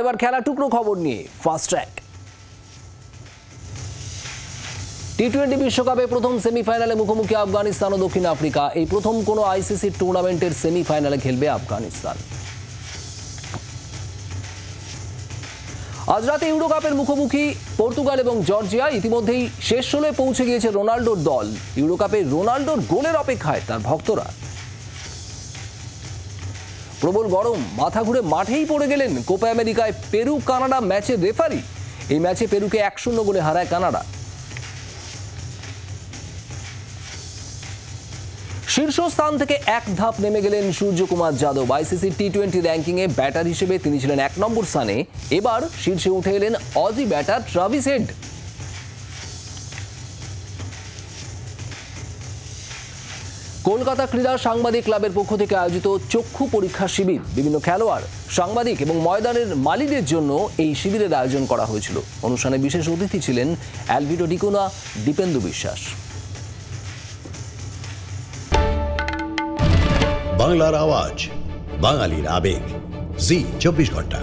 এবার খেলা টুকরো খবর নিয়ে ফাস্ট ট্র্যাক। টি-20 বিশ্বকাপে প্রথম সেমিফাইনালে মুখোমুখি আফগানিস্তান ও দক্ষিণ আফ্রিকা। এই প্রথম কোনো আইসিসি টুর্নামেন্টের সেমিফাইনালে খেলবে আফগানিস্তান। আজ রাতে ইউরো কাপের মুখোমুখি পর্তুগাল এবং জর্জিয়া। ইতিমধ্যেই শেষ ষোলোয় পৌঁছে গিয়েছে রোনাল্ডোর দল। ইউরো কাপে রোনাল্ডোর গোলের অপেক্ষায় তার ভক্তরা। প্রবল গরম, মাথা ঘুরে মাঠেই পড়ে গেলেন কোপা আমেরিকায় পেরু কানাডা ম্যাচের রেফারি। এই ম্যাচে পেরুকে 1-0 গোলে হারায় কানাডা। শীর্ষস্থান থেকে এক ধাপ নেমে গেলেন সূর্যকুমার যাদব। আইসিসি টি-20 র্যাঙ্কিংয়ে ব্যাটার হিসেবে তিনি ছিলেন 1 নম্বর স্থানে। এবার শীর্ষে উঠে এলেন Aussie batter Travis head. Kolkata ক্রীড়া সাংবাদিক ক্লাবের পক্ষ থেকে আয়োজিত চক্ষু পরীক্ষা শিবির। বিভিন্ন খেলোয়াড়, সাংবাদিক এবং ময়দানের মালিকদের জন্য এই শিবিরের আয়োজন করা হয়েছিল। অনুষ্ঠানে বিশেষ অতিথি ছিলেন অ্যালভিটো ডিকোনা, দীপেন্দু বিশ্বাস। বাংলার আওয়াজ, বাঙালির আবেগ, জি 24 ঘন্টা।